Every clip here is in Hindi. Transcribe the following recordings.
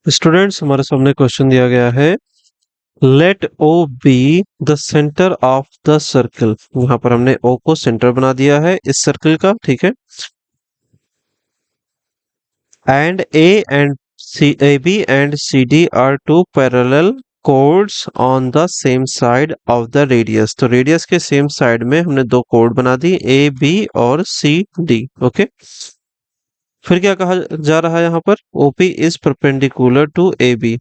स्टूडेंट्स, हमारे सामने क्वेश्चन दिया गया है। Let O be the centre of the circle. यहाँ पर हमने ओ को सेंटर बना दिया है इस सर्कल का, ठीक है। And A B and C D are two parallel chords on the same side of the radius. तो रेडियस के सेम साइड में हमने दो कोड बना दी, ए बी और सी डी। ओके, फिर क्या कहा जा रहा है यहाँ पर? OP is perpendicular to A B.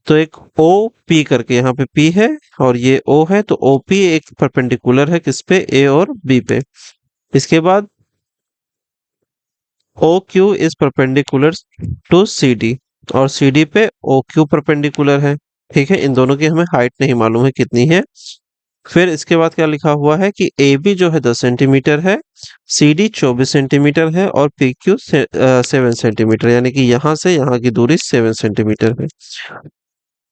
तो एक ओ पी करके यहाँ पे पी है और ये ओ है, तो ओ पी एक परपेंडिकुलर है किस पे? ए और बी पे। इसके बाद O Q is perpendicular to C D और सी डी पे ओ क्यू परपेंडिकुलर है, ठीक है। इन दोनों की हमें हाइट नहीं मालूम है कितनी है। फिर इसके बाद क्या लिखा हुआ है कि ए बी जो है 10 सेंटीमीटर है, सी डी 24 सेंटीमीटर है और पी क्यू 7 सेंटीमीटर, यानी कि यहाँ से यहाँ की दूरी 7 सेंटीमीटर है।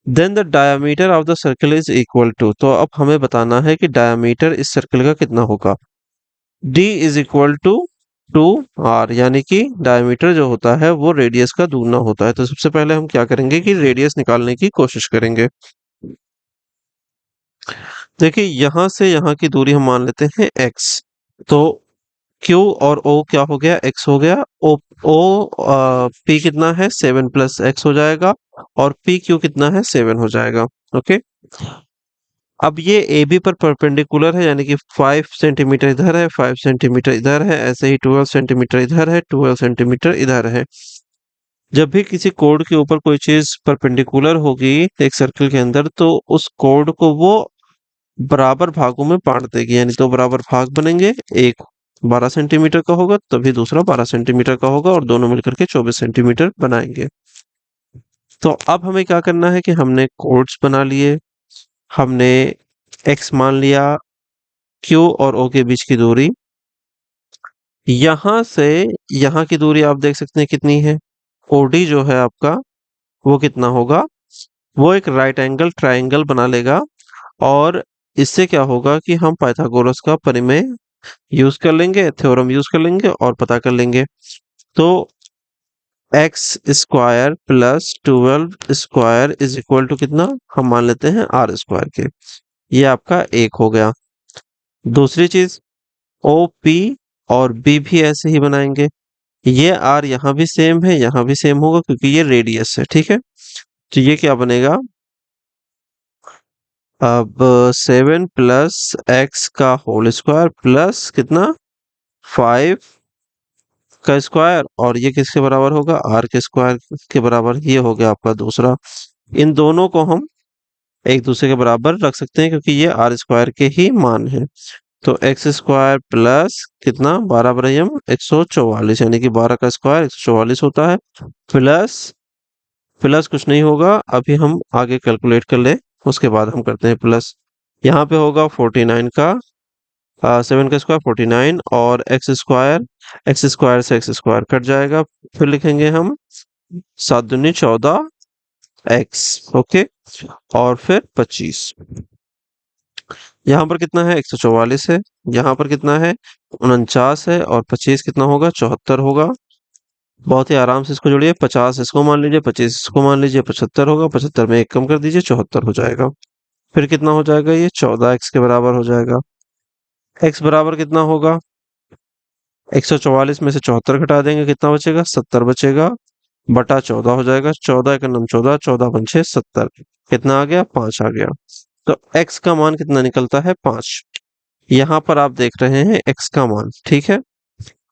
Then the diameter of the circle is equal to, तो अब हमें बताना है कि डायमीटर इस सर्कल का कितना होगा। D is equal to 2r, यानी कि डायमीटर जो होता है वो रेडियस का दूगना होता है। तो सबसे पहले हम क्या करेंगे कि रेडियस निकालने की कोशिश करेंगे। देखिए, यहां से यहाँ की दूरी हम मान लेते हैं x। तो Q और O क्या हो गया? x हो गया। P कितना है? 7 प्लस x हो जाएगा और PQ कितना है? 7 हो जाएगा। ओके, अब ये ए बी पर परपेंडिकुलर है, यानी कि 5 सेंटीमीटर इधर है, 5 सेंटीमीटर इधर है, ऐसे ही 12 सेंटीमीटर इधर है, 12 सेंटीमीटर इधर है। जब भी किसी कोड के ऊपर कोई चीज परपेंडिकुलर होगी एक सर्कल के अंदर, तो उस कोड को वो बराबर भागों में बांट देगी, यानी तो बराबर भाग बनेंगे। एक 12 सेंटीमीटर का होगा, तभी दूसरा 12 सेंटीमीटर का होगा और दोनों मिलकर के 24 सेंटीमीटर बनाएंगे। तो अब हमें क्या करना है कि हमने कोड्स बना लिए, हमने x मान लिया, q और o के बीच की दूरी, यहां से यहाँ की दूरी आप देख सकते हैं कितनी है। ओडी जो है आपका वो कितना होगा? वो एक राइट एंगल ट्रायंगल बना लेगा और इससे क्या होगा कि हम पाइथागोरस का परिमेय यूज कर लेंगे, थ्योरम यूज कर लेंगे और पता कर लेंगे। तो x square plus 12 square is equal to कितना? हम मान लेते हैं आर स्क्वायर के। ये आपका एक हो गया। दूसरी चीज, ओ पी और बी भी ऐसे ही बनाएंगे। ये आर यहाँ भी सेम है, यहाँ भी सेम होगा क्योंकि ये रेडियस है, ठीक है। तो ये क्या बनेगा? अब 7 प्लस एक्स का होल स्क्वायर प्लस कितना? 5 का स्क्वायर, और ये किसके बराबर होगा? आर के स्क्वायर के बराबर। ये हो गया आपका दूसरा। इन दोनों को हम एक दूसरे के बराबर रख सकते हैं क्योंकि ये आर स्क्वायर के ही मान है। तो एक्स स्क्वायर प्लस कितना? 12 × 144, यानी कि 12 का स्क्वायर 144 होता है। प्लस प्लस कुछ नहीं होगा, अभी हम आगे कैलकुलेट कर ले, उसके बाद हम करते हैं प्लस। यहाँ पे होगा 49 का 7 का स्क्वायर 49 और एक्स स्क्वायर से एक्स स्क्वायर कट जाएगा। फिर लिखेंगे हम 7 दूनी 14 एक्स। ओके, और फिर 25। यहाँ पर कितना है? 144 है। यहाँ पर कितना है? 49 है और 25 कितना होगा? 74 होगा। बहुत ही आराम से इसको जोड़िए। 50 इसको मान लीजिए, 25 इसको मान लीजिए, 75 होगा। 75 में एक कम कर दीजिए, 74 हो जाएगा। फिर कितना हो जाएगा? ये 14 एक्स के बराबर हो जाएगा। एक्स बराबर कितना होगा? 144 में से 74 घटा देंगे, कितना बचेगा? 70 बचेगा, बटा 14 हो जाएगा। 14 का नम 14, 14 पंछे 70। कितना आ गया? 5 आ गया। तो x का मान कितना निकलता है? 5। यहाँ पर आप देख रहे हैं x का मान, ठीक है।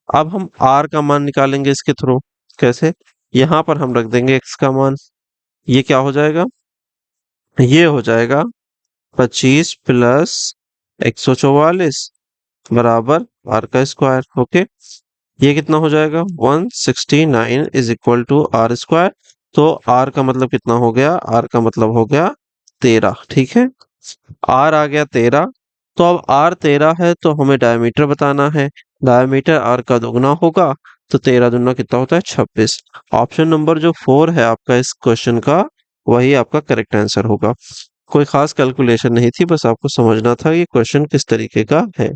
अब हम r का मान निकालेंगे इसके थ्रू। कैसे? यहाँ पर हम रख देंगे x का मान। ये क्या हो जाएगा? ये हो जाएगा 25 प्लस 144 बराबर आर का स्क्वायर। ओके, ये कितना हो जाएगा? 169 is equal to r square. तो आर का मतलब कितना हो गया? आर का मतलब हो गया 13, ठीक है। आर आ गया 13। तो अब आर 13 है तो हमें डायमीटर बताना है। डायमीटर आर का दोगुना होगा, तो 13 दूना कितना होता है? 26। ऑप्शन नंबर जो 4 है आपका इस क्वेश्चन का, वही आपका करेक्ट आंसर होगा। कोई खास कैलकुलेशन नहीं थी, बस आपको समझना था ये क्वेश्चन किस तरीके का है।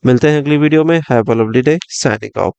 मिलते हैं अगली वीडियो में। Have a lovely day, signing off.